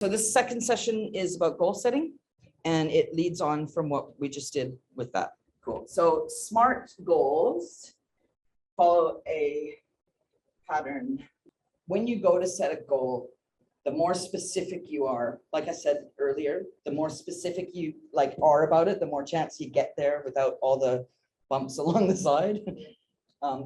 So this second session is about goal setting, and it leads on from what we just did with that. Cool. So SMART goals follow a pattern. When you go to set a goal, the more specific you are, like I said earlier, the more specific you are about it, the more chance you get there without all the bumps along the side.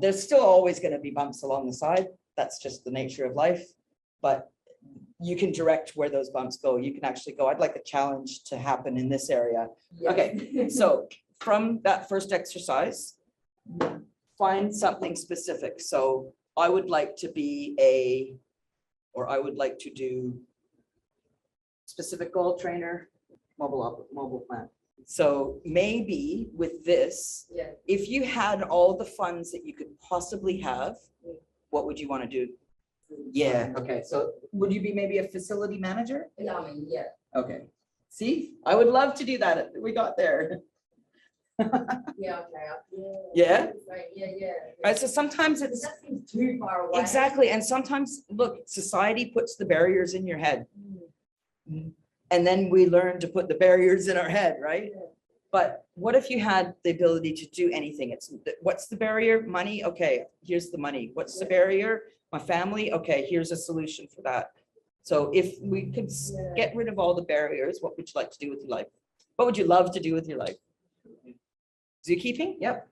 There's still always going to be bumps along the side. That's just the nature of life. But you can direct where those bumps go. You can actually go, I'd like a challenge to happen in this area. Yes. Okay, so from that first exercise, find something specific. So I would like to be I would like to do specific goal trainer, mobile plan. So maybe with this, if you had all the funds that you could possibly have, what would you want to do? Yeah, okay. So would you be maybe a facility manager? Yeah, I mean, yeah. Okay. See, I would love to do that. We got there. Yeah, okay. Yeah? Right, yeah. Right, so sometimes it's That seems too far away. exactly, and sometimes look, society puts the barriers in your head. And then we learn to put the barriers in our head, right? Yeah. But what if you had the ability to do anything? What's the barrier? Money? Okay, here's the money. What's the barrier? My family? Okay, here's a solution for that. So if we could get rid of all the barriers, what would you like to do with your life? What would you love to do with your life? Zookeeping? Yep.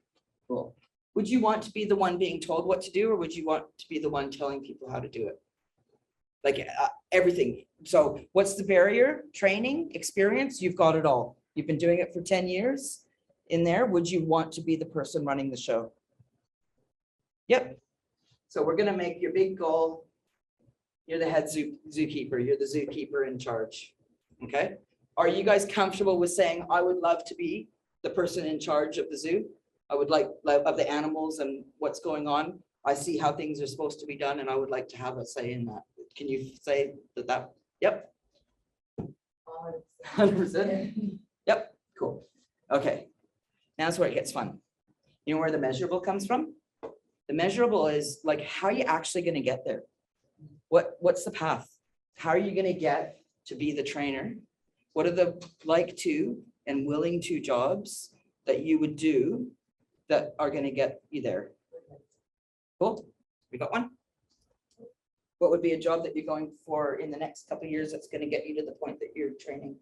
Cool. Would you want to be the one being told what to do, or would you want to be the one telling people how to do it? Like everything. So what's the barrier? Training, experience, you've got it all. You've been doing it for 10 years in there. Would you want to be the person running the show? Yep. So we're going to make your big goal. You're the head zookeeper. You're the zookeeper in charge. Okay. Are you guys comfortable with saying, I would love to be the person in charge of the zoo? I would like of the animals and what's going on. I see how things are supposed to be done, and I would like to have a say in that. Can you say that? Yep. 100%. Yep. Cool. Okay. Now that's where it gets fun. You know where the measurable comes from? The measurable is like, how are you actually going to get there? What's the path? How are you going to get to be the trainer? What are the like to and willing to jobs that you would do that are going to get you there? Cool. We got one. What would be a job that you're going for in the next couple of years that's going to get you to the point that you're training?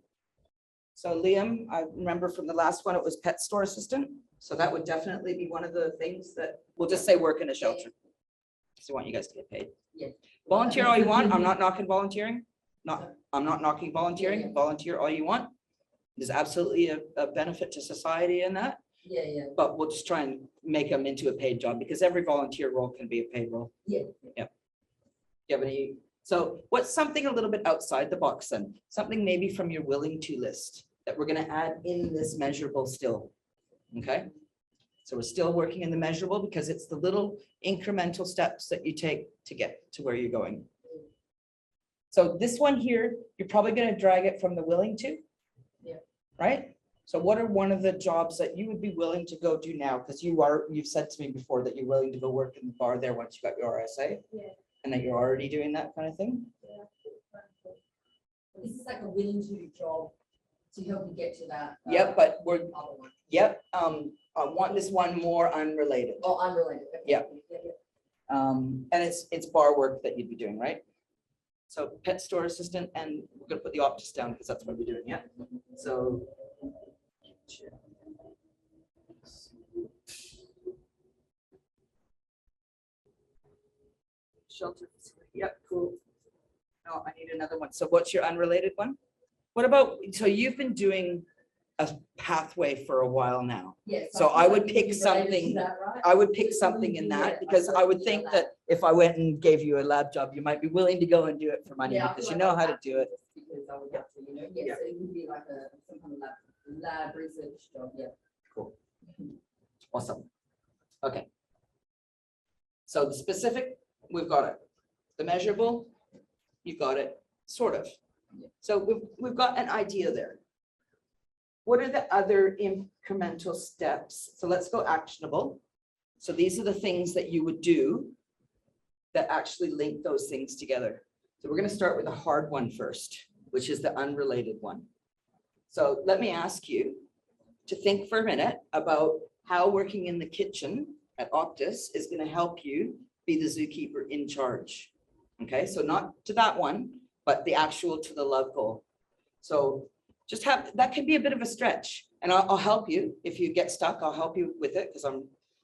So Liam, I remember from the last one, it was pet store assistant. So that would definitely be one of the things that we'll just say work in a shelter. So I want you guys to get paid. Yeah. Volunteer all you want. I'm not knocking volunteering. I'm not knocking volunteering. Yeah. Volunteer all you want. There's absolutely a benefit to society in that. Yeah. But we'll just try and make them into a paid job, because every volunteer role can be a paid role. Yeah. Yep. Do you have any? So what's something a little bit outside the box then? Something maybe from your willing to list that we're going to add in this measurable still. Okay. So we're still working in the measurable because it's the little incremental steps that you take to get to where you're going. So this one here, you're probably going to drag it from the willing to. Yeah. Right. So what are one of the jobs that you would be willing to go do now? Because you've said to me before that you're willing to go work in the bar there once you got your RSA. Yeah. And that you're already doing that kind of thing. Yeah. This is like a willing to job to help you get to that. Yep, but we're, other one. yep, I want this one more unrelated. Oh, unrelated. Okay. Yeah. Yeah. And it's bar work that you'd be doing, right? So pet store assistant, and we're gonna put the Optus down because that's what we're doing, yeah. So. Shelter, yep, cool. No, I need another one. So what's your unrelated one? What about, so you've been doing a pathway for a while now. Yes. So I would pick something, Right? I would pick something in that, because I would think that if I went and gave you a lab job, you might be willing to go and do it for money, Yeah, I because feel you like know how to do it. Because I would have to, yes, Yeah. so it would be like some kind of lab research job, yeah. Cool. Awesome. Okay. So the specific, we've got it. The measurable, you've got it, sort of. So we've got an idea there. What are the other incremental steps? So let's go actionable. So these are the things that you would do that actually link those things together. So we're going to start with a hard one first. which is the unrelated one. So let me ask you to think for a minute about how working in the kitchen at Optus is going to help you be the zookeeper in charge. Okay, so not to that one, but the actual to the love goal. So just have, that can be a bit of a stretch, and I'll help you. If you get stuck, I'll help you with it, because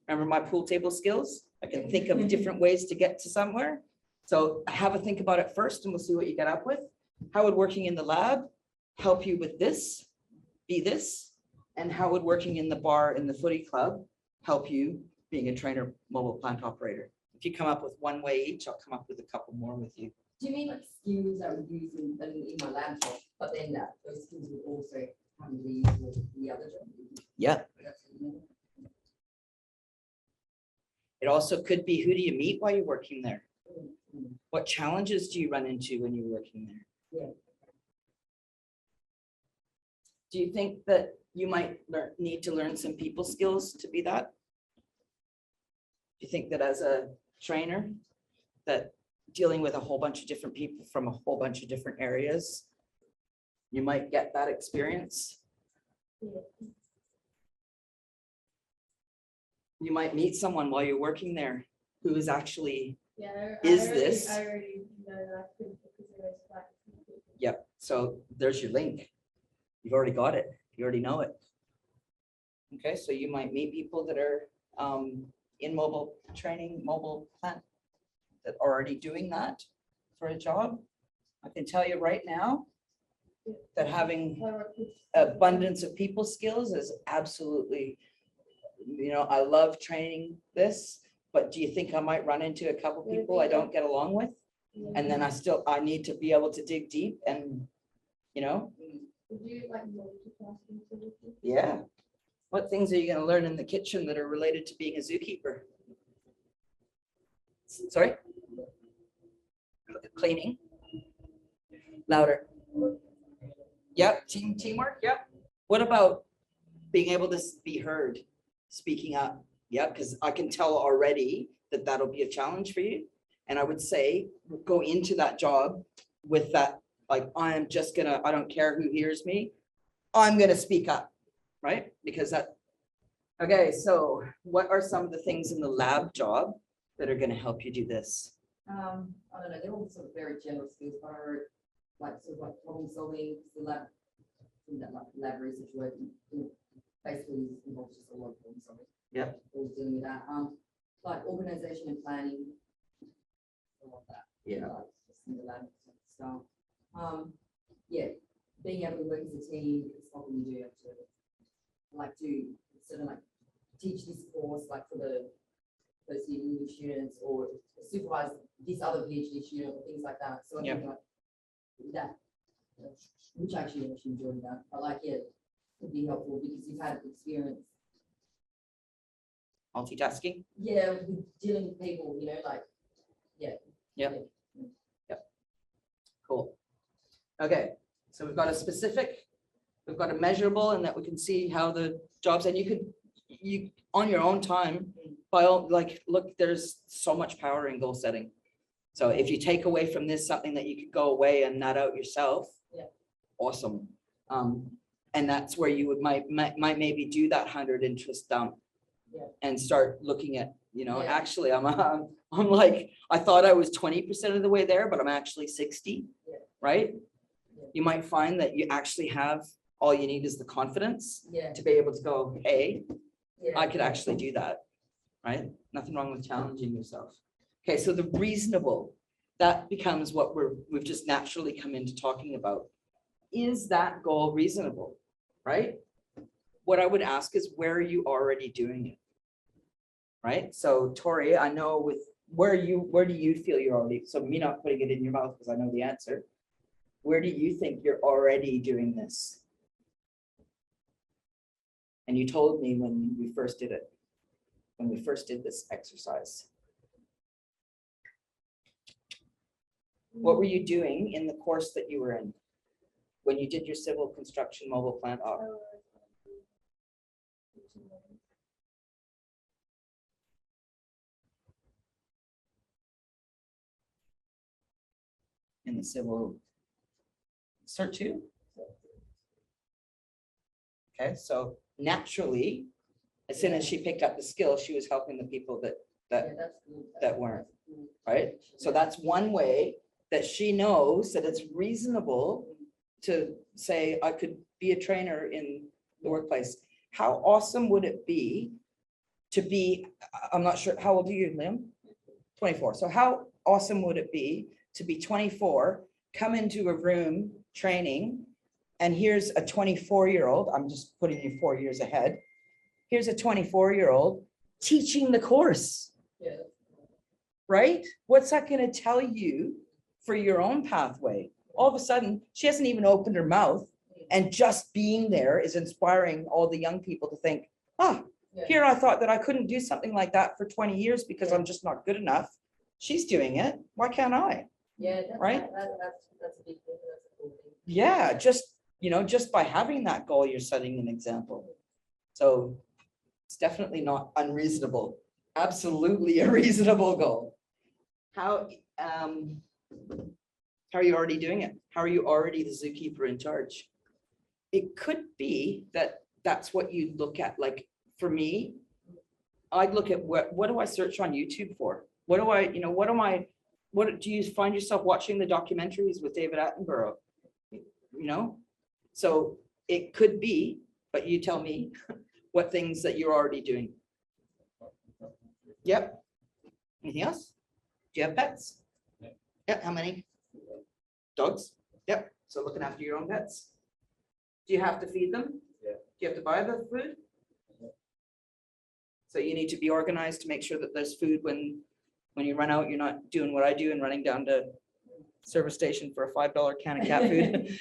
remember my pool table skills. I can think of different ways to get to somewhere. So have a think about it first, and we'll see what you get up with. How would working in the lab help you with this, be this? And how would working in the bar in the footy club help you being a trainer mobile plant operator? If you come up with one way each, I'll come up with a couple more with you. Do you mean like skills that we use in my lab job, but then that those skills would also come to use with the other job? Yeah. It also could be, who do you meet while you're working there? What challenges do you run into when you're working there? Yeah. Do you think that you might need to learn some people skills to be that? Do you think that as a trainer, that dealing with a whole bunch of different people from a whole bunch of different areas, you might get that experience? Yeah. You might meet someone while you're working there who is actually, Yeah, Is this- I already know that because there's black people. yep, so there's your link. You've already got it. You already know it. Okay, so you might meet people that are in mobile training, mobile plant, that are already doing that for a job. I can tell you right now that having I work with- abundance of people skills is absolutely, I love training this, but do you think I might run into a couple people I don't get along with? Yeah. And then I need to be able to dig deep and, Would you like multitasking ability? yeah. What things are you going to learn in the kitchen that are related to being a zookeeper? Sorry? Cleaning. Louder. Yep, teamwork, yep. What about being able to be heard, speaking up? Yeah, because I can tell already that that'll be a challenge for you. And I would say, go into that job with that, like, I don't care who hears me, I'm gonna speak up, right? Because okay, so what are some of the things in the lab job that are gonna help you do this? I don't know, they're all sort of very general skills, but are like sort of like problem solving, the lab, in that like lab research work, basically involves just a lot of problem solving. Yep. Always dealing with that, like organization and planning. I love that. Yeah. Like, just in the lab stuff. Yeah, being able to work as a team is something you do have to like do sort of like teach this course like for the first year English students or supervise this other PhD student or things like that. So I think like that, which I actually enjoyed that. I like it would be helpful because you've had experience. Multitasking? Yeah, with dealing with people, like, yeah. Yep. Cool. Okay, so we've got a specific, we've got a measurable, and that we can see how the jobs, and you on your own time, look, there's so much power in goal setting. So if you take away from this something that you could go away and nut out yourself, awesome. And that's where you might maybe do that 100 interest dump and start looking at, actually I'm like, I thought I was 20% of the way there, but I'm actually 60, right? You might find that you actually have, all you need is the confidence to be able to go, hey, I could actually do that, right? Nothing wrong with challenging yourself. Okay, so the reasonable, that becomes what we've just naturally come into talking about. Is that goal reasonable, right? What I would ask is, where are you already doing it? Right? So Tori, I know with where do you feel you're already, so me not putting it in your mouth because I know the answer. Where do you think you're already doing this? And you told me when we first did it, when we first did this exercise. What were you doing in the course that you were in when you did your civil construction mobile plant op? In the civil Cert 2? Okay, so naturally, as soon as she picked up the skill, she was helping the people that, Yeah, that's good. that weren't, That's good. right? So that's one way that she knows that it's reasonable to say, I could be a trainer in the workplace. How awesome would it be to be, I'm not sure, how old are you, Liam? 24. So how awesome would it be to be 24, come into a room training, and here's a 24-year-old, I'm just putting you 4 years ahead. Here's a 24-year-old teaching the course, Yeah. right? What's that going to tell you for your own pathway? All of a sudden, she hasn't even opened her mouth, and just being there is inspiring all the young people to think, ah, Yeah. here I thought that I couldn't do something like that for 20 years because I'm just not good enough. She's doing it. Why can't I? Yeah, that's, Right? that's a big thing. That's a cool thing. Yeah, just, just by having that goal, you're setting an example. So it's definitely not unreasonable. Absolutely a reasonable goal. How are you already doing it? How are you already the zookeeper in charge? It could be that that's what you look at. Like for me, I'd look at what do I search on YouTube for? What do I, what do you find yourself watching the documentaries with David Attenborough? So it could be, but you tell me what things that you're already doing. Yep. Anything else? Do you have pets? Yep. How many? Dogs? Yep. So looking after your own pets. Do you have to feed them? Yeah. Do you have to buy the food? So you need to be organized to make sure that there's food when you run out, you're not doing what I do and running down to service station for a $5 can of cat food.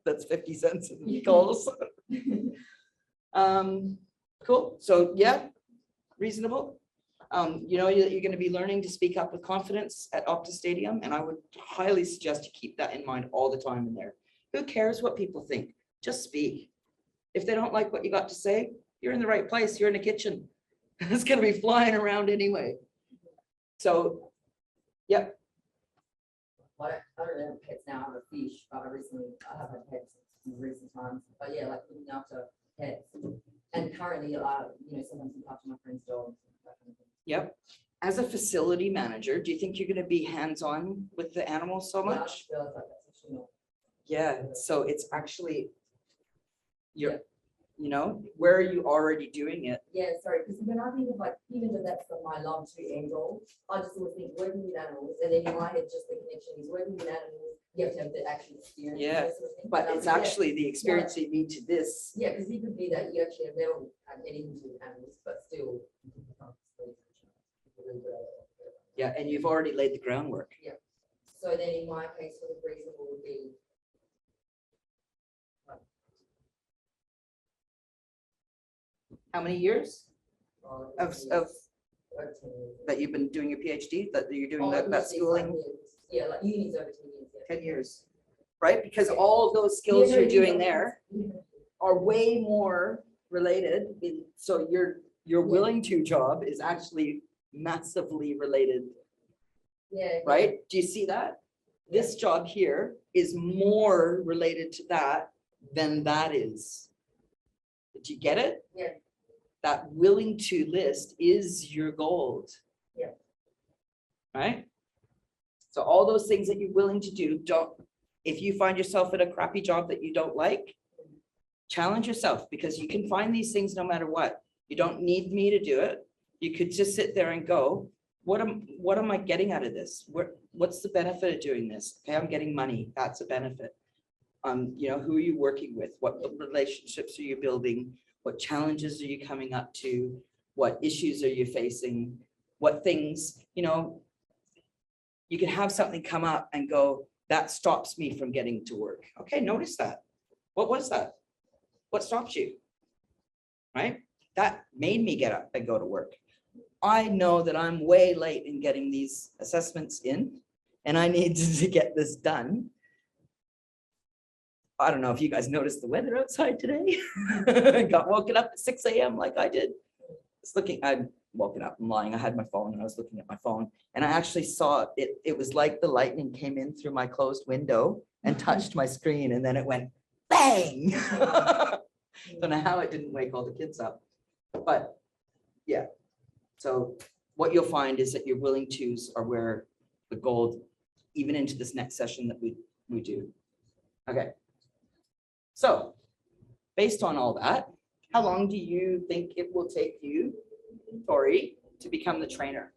That's 50 cents in goals. Cool. So yeah, reasonable. You're going to be learning to speak up with confidence at Optus Stadium, and I would highly suggest you keep that in mind all the time in there. Who cares what people think? Just speak. If they don't like what you got to say, you're in the right place. You're in the kitchen. It's going to be flying around anyway. So, yep. I don't have pets now. I have a fish, but I have had pets in recent times. But yeah, like looking after pets. And currently, sometimes look after my friend's dogs. That kind of thing. Yep. As a facility manager, do you think you're going to be hands-on with the animals so Yeah, I much? just realized like that's actually not. Yeah, so it's actually, where are you already doing it? Yeah, sorry, because when I think of like, even though that's my long to end goal, I just always think working with animals, and then in my head, just the connection is working with animals, you have to have the actual experience. Yeah, that sort of thing. But it's yeah. actually the experience you need to this. Yeah, because it could be that you actually have never had anything to do with animals, but still. Yeah, and you've already laid the groundwork. So then in my case, what the reasonable would be. How many years Of of that you've been doing your PhD, that you're doing that schooling? Yeah, like uni's over 10 years. Yeah. 10 years, right? Because all of those skills you're doing there are way more related. So your willing to job is actually massively related, Yeah. right? Do you see that? This job here is more related to that than that is. Did you get it? Yeah. That willing to list is your gold. Yeah. Right? So all those things that you're willing to do, if you find yourself at a crappy job that you don't like, challenge yourself, because you can find these things no matter what. You don't need me to do it. You could just sit there and go, what am I getting out of this? What's the benefit of doing this? Okay, I'm getting money. That's a benefit. Who are you working with? What relationships are you building? What challenges are you coming up to? What issues are you facing? What things, you can have something come up and go, that stops me from getting to work. Okay, notice that. What was that? What stops you? Right? That made me get up and go to work. I know that I'm way late in getting these assessments in, and I need to get this done. I don't know if you guys noticed the weather outside today. Got woken up at 6 a.m. like I did. It's looking, woken up. I'm lying. I had my phone and I was looking at my phone and I actually saw it. It was like the lightning came in through my closed window and touched my screen and then it went bang. Don't know how it didn't wake all the kids up, but yeah. So what you'll find is that your willing twos are where the gold, even into this next session that we do. Okay. So based on all that, how long do you think it will take you, Tori, to become the trainer?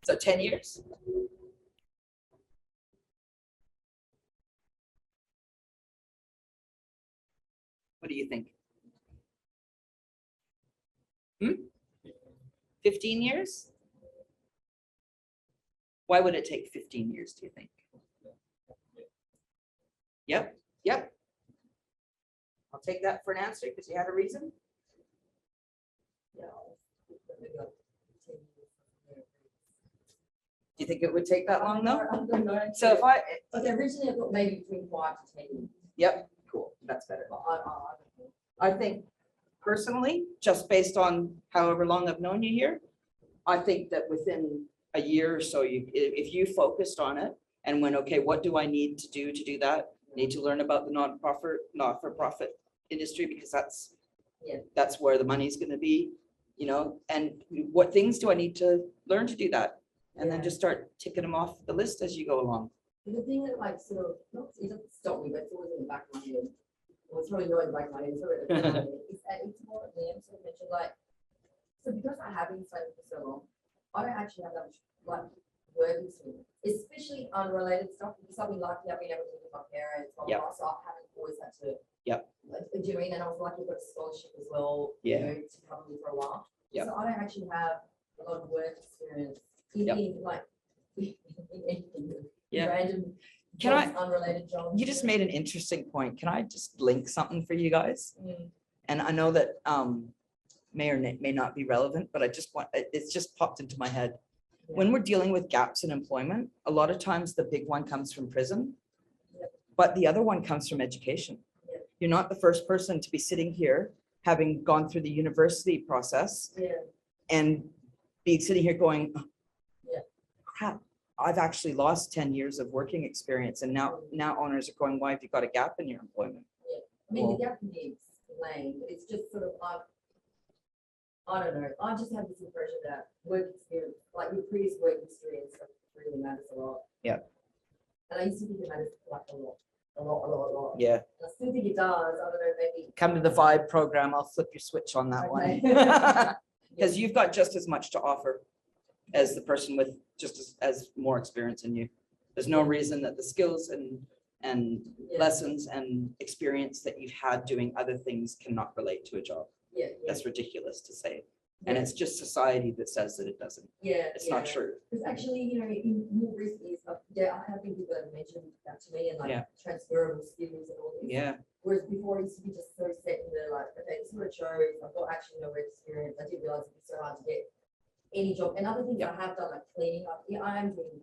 So 10 years? What do you think? 15 years? Why would it take 15 years, do you think? Yep, yep. I'll take that for an answer because you had a reason. Yeah. Do you think it would take that long though? I don't know. So if I, Like originally I thought maybe between 5 to 10 years. yep, cool, that's better. But I don't know. I think personally, just based on however long I've known you here, I think that within a year or so, if you focused on it and went, okay, what do I need to do that? Need to learn about the not-for-profit industry because Yeah. that's where the money's gonna be, you know, and what things do I need to learn to do that? And then Yeah. just start ticking them off the list as you go along. The thing that like sort of, it doesn't stop me, but it's always in the back of my head. Well, it's probably not in the back of my head, it's sort of, it's more of them sort of mentioned like, so because I have been studying for so long, I don't actually have that much like work experience, especially unrelated stuff, because I've been lucky, I've been able to live with my parents, blah, blah, Yep. blah, so I haven't always had to. Yep. Like, do you know what I mean? And I was lucky I got a scholarship as well, Yeah. you know, to cover me for a while. Yep. So I don't actually have a lot of work experience, Yep. in like, in anything, Yeah. random Can I- jobs, unrelated jobs. You just made an interesting point. Can I just link something for you guys? Mm. And I know that may or may not be relevant, but I just want, it's just popped into my head. When we're dealing with gaps in employment, a lot of times the big one comes from prison, Yep. but the other one comes from education. Yep. You're not the first person to be sitting here, having gone through the university process Yeah, and be sitting here going, Yeah. crap, I've actually lost 10 years of working experience. And now owners are going, why have you got a gap in your employment? I mean, Well- the gap can be explained, but it's just sort of like, I don't know, I just have this impression that work experience, like your previous work experience really matters a lot. Yeah. And I used to think it matters like a lot. Yeah, And I still think it does, I don't know, maybe. come to the Vibe program. I'll flip your switch on that one. Okay. Because you've got just as much to offer as the person with just as more experience in you. There's no reason that the skills and Yeah. lessons and experience that you've had doing other things cannot relate to a job. Yeah, That's ridiculous to say. And it's just society that says that it doesn't. Yeah. It's not true. Because actually, you know, in more recent years, yeah, I have been people that have mentioned that to me and like Yeah. transferable skills and all this. Yeah, Whereas before I used to be just so set in the like, okay, this is what I chose, I've got actually no work experience, I didn't realize it'd be so hard to get any job. And other things I have done, like cleaning up, yeah, I am doing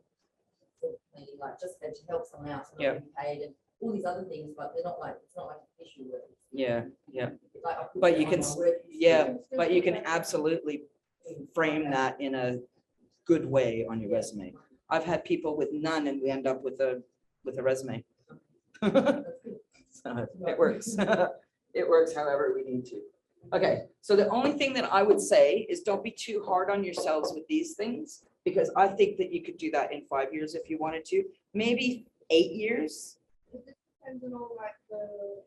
sort of cleaning, like just to help someone else, I'm not Yeah. getting paid and all these other things, but they're not like, it's not like official work. yeah, yeah. Like, I put But it you on can my s- work Yeah, experience. but you can absolutely frame that in a good way on your resume. I've had people with none and we end up with a resume. That's good. So it works. It works however we need to. Okay, so the only thing that I would say is don't be too hard on yourselves with these things, because I think that you could do that in 5 years if you wanted to, maybe 8 years. It just depends on all like the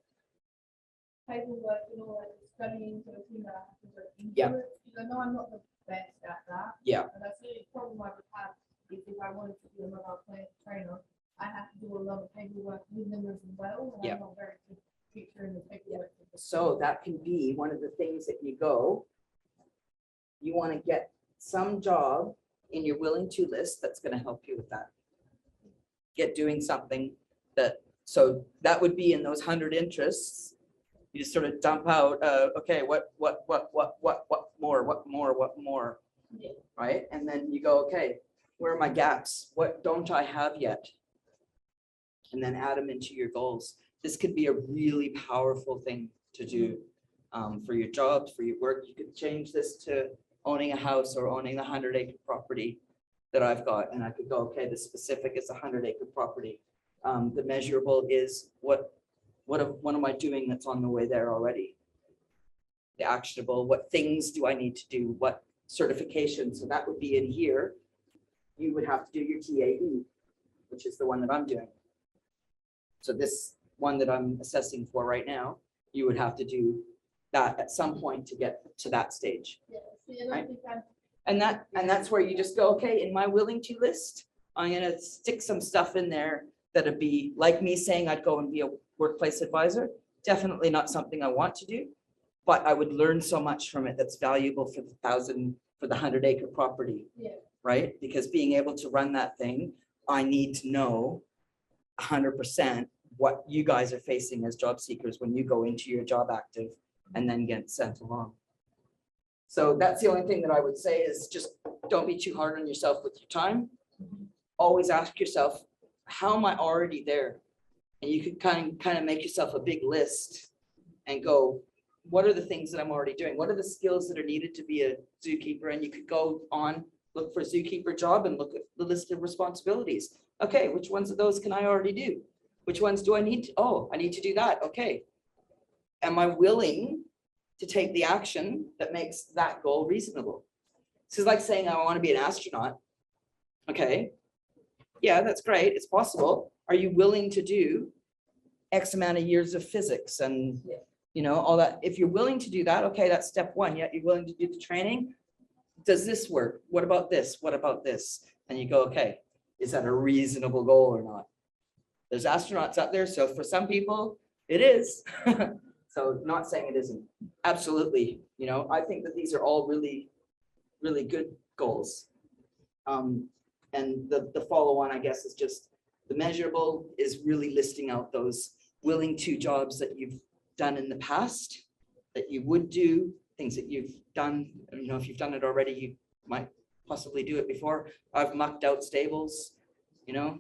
paperwork and all like the studying sort of thing that I have to go into Yeah. it. Because I know I'm not the best at that. Yeah. And that's the problem I would have is if I wanted to be a mobile trainer, I have to do a lot of paperwork with them as well. And Yeah. I'm not very good picture in the paperwork. So that can be one of the things that you go, you want to get some job in your willing to list that's going to help you with that. Get doing something that, so that would be in those 100 interests. You just sort of dump out, okay, what more, Yeah. right? And then you go, okay, where are my gaps? What don't I have yet? And then add them into your goals. This could be a really powerful thing to do. for your jobs, for your work. You could change this to owning a house or owning a 100-acre property that I've got, and I could go, okay, the specific is a 100-acre property. The measurable is what am I doing that's on the way there already? The actionable, what things do I need to do? What certification? So that would be in here. You would have to do your TAE, which is the one that I'm doing. So this one that I'm assessing for right now, you would have to do that at some point to get to that stage. Yeah, see, and I Right. think And that's where you just go, okay, in my willing to list, I'm gonna stick some stuff in there that'd be like me saying I'd go and be a workplace advisor. Definitely not something I want to do, but I would learn so much from it that's valuable for the 100-acre property. Yeah. Right? Because being able to run that thing, I need to know 100% what you guys are facing as job seekers when you go into your job active and then get sent along. So that's the only thing that I would say is just don't be too hard on yourself with your time. Always ask yourself, how am I already there? And you could kind of make yourself a big list and go, what are the things that I'm already doing? What are the skills that are needed to be a zookeeper? And you could go on, look for a zookeeper job and look at the list of responsibilities. Okay, which ones of those can I already do? Which ones do I need to, oh, I need to do that. Okay. Am I willing to take the action that makes that goal reasonable? This is like saying I want to be an astronaut. Okay. Yeah, that's great. It's possible. Are you willing to do X amount of years of physics and, Yeah. you know, all that? If you're willing to do that, okay, that's step one. Yet you're willing to do the training. Does this work? What about this? What about this? And you go, okay, is that a reasonable goal or not? There's astronauts out there. So for some people, it is. So not saying it isn't. Absolutely. You know, I think that these are all really, really good goals. And the follow on, I guess, is just the measurable is really listing out those willing to jobs that you've done in the past, that you would do, things that you've done. You know, if you've done it already, you might possibly do it before. I've mucked out stables, you know.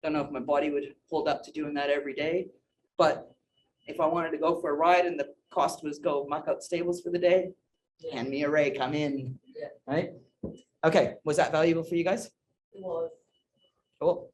Don't know if my body would hold up to doing that every day, but if I wanted to go for a ride and the cost was go muck out stables for the day, hand me a rake, I'm in. Yeah. Right? Okay, was that valuable for you guys? It was. Cool.